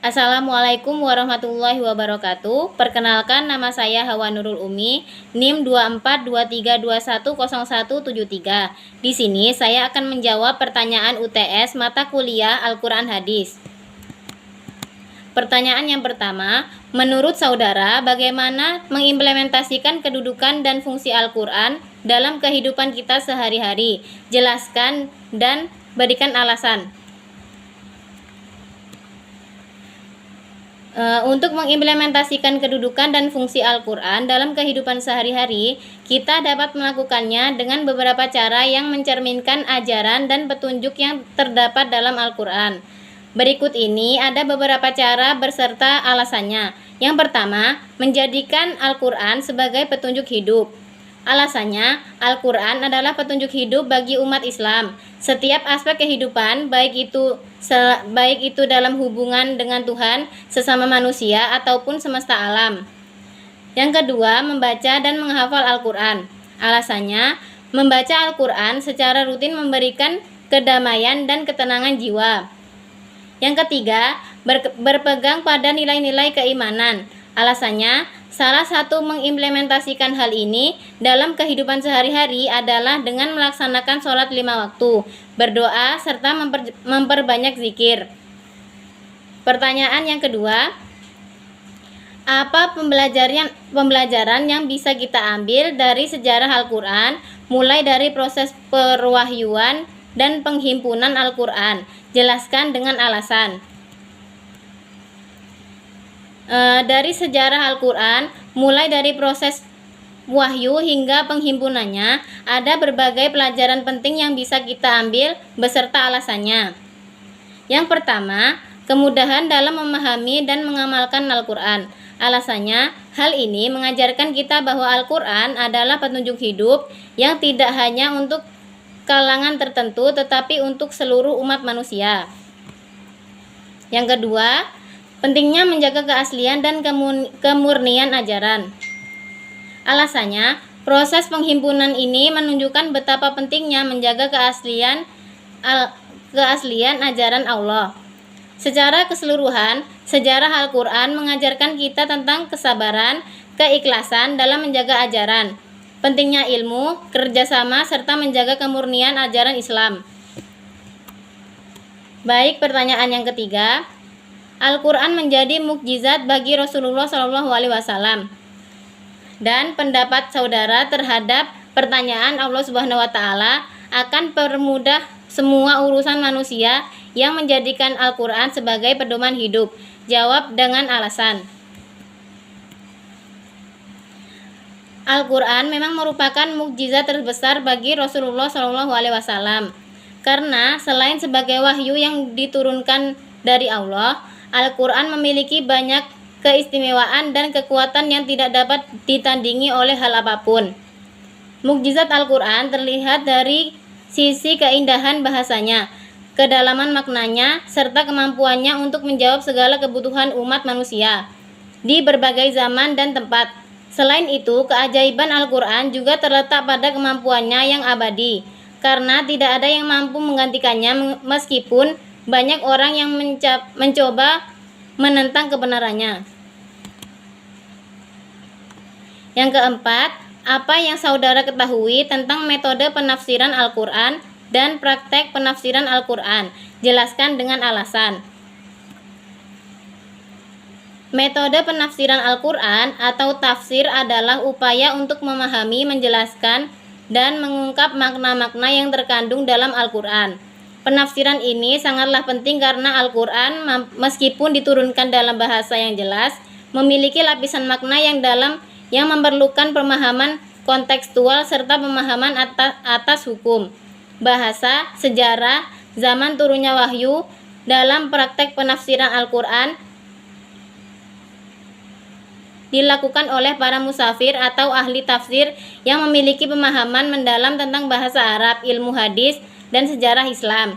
Assalamualaikum warahmatullahi wabarakatuh. Perkenalkan, nama saya Hawa Nurul Umi, NIM 2423210173. Di sini saya akan menjawab pertanyaan UTS mata kuliah Al-Quran Hadis. Pertanyaan yang pertama, menurut saudara, bagaimana mengimplementasikan kedudukan dan fungsi Al-Quran dalam kehidupan kita sehari-hari? Jelaskan dan berikan alasan. Untuk mengimplementasikan kedudukan dan fungsi Al-Quran dalam kehidupan sehari-hari, kita dapat melakukannya dengan beberapa cara yang mencerminkan ajaran dan petunjuk yang terdapat dalam Al-Quran. Berikut ini ada beberapa cara beserta alasannya. Yang pertama, menjadikan Al-Quran sebagai petunjuk hidup. Alasannya, Al-Quran adalah petunjuk hidup bagi umat Islam. Setiap aspek kehidupan, baik itu dalam hubungan dengan Tuhan, sesama manusia, ataupun semesta alam. Yang kedua, membaca dan menghafal Al-Quran. Alasannya, membaca Al-Quran secara rutin memberikan kedamaian dan ketenangan jiwa. Yang ketiga, berpegang pada nilai-nilai keimanan. Alasannya, salah satu mengimplementasikan hal ini dalam kehidupan sehari-hari adalah dengan melaksanakan sholat 5 waktu, berdoa, serta memperbanyak zikir. Pertanyaan yang kedua, apa pembelajaran yang bisa kita ambil dari sejarah Al-Quran, mulai dari proses perwahyuan dan penghimpunan Al-Quran? Jelaskan dengan alasan. Dari sejarah Al-Quran, mulai dari proses wahyu hingga penghimpunannya, ada berbagai pelajaran penting yang bisa kita ambil beserta alasannya. Yang pertama, kemudahan dalam memahami dan mengamalkan Al-Quran. Alasannya, hal ini mengajarkan kita bahwa Al-Quran adalah petunjuk hidup yang tidak hanya untuk kalangan tertentu, tetapi untuk seluruh umat manusia. Yang kedua, pentingnya menjaga keaslian dan kemurnian ajaran. Alasannya, proses penghimpunan ini menunjukkan betapa pentingnya menjaga keaslian ajaran Allah. Secara keseluruhan, sejarah Al-Quran mengajarkan kita tentang kesabaran, keikhlasan dalam menjaga ajaran, pentingnya ilmu, kerjasama, serta menjaga kemurnian ajaran Islam. Baik, pertanyaan yang ketiga, Al-Quran menjadi mukjizat bagi Rasulullah SAW. Dan pendapat saudara terhadap pertanyaan Allah Subhanahu wa Ta'ala akan permudah semua urusan manusia yang menjadikan Al-Quran sebagai pedoman hidup. Jawab dengan alasan. Al-Quran memang merupakan mukjizat terbesar bagi Rasulullah SAW, karena selain sebagai wahyu yang diturunkan dari Allah, Al-Quran memiliki banyak keistimewaan dan kekuatan yang tidak dapat ditandingi oleh hal apapun. Mukjizat Al-Quran terlihat dari sisi keindahan bahasanya, kedalaman maknanya, serta kemampuannya untuk menjawab segala kebutuhan umat manusia di berbagai zaman dan tempat. Selain itu, keajaiban Al-Quran juga terletak pada kemampuannya yang abadi, karena tidak ada yang mampu menggantikannya meskipun banyak orang yang mencoba menentang kebenarannya. Yang keempat, apa yang saudara ketahui tentang metode penafsiran Al-Quran dan praktek penafsiran Al-Quran? Jelaskan dengan alasan. Metode penafsiran Al-Quran atau tafsir adalah upaya untuk memahami, menjelaskan, dan mengungkap makna-makna yang terkandung dalam Al-Quran. Penafsiran ini sangatlah penting karena Al-Quran, meskipun diturunkan dalam bahasa yang jelas, memiliki lapisan makna yang dalam yang memerlukan pemahaman kontekstual serta pemahaman atas hukum, bahasa, sejarah, zaman turunnya wahyu. Dalam praktek penafsiran Al-Quran dilakukan oleh para musafir atau ahli tafsir yang memiliki pemahaman mendalam tentang bahasa Arab, ilmu hadis, dan sejarah Islam.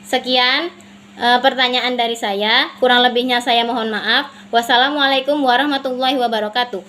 Sekian pertanyaan dari saya, kurang lebihnya saya mohon maaf. Wassalamualaikum warahmatullahi wabarakatuh.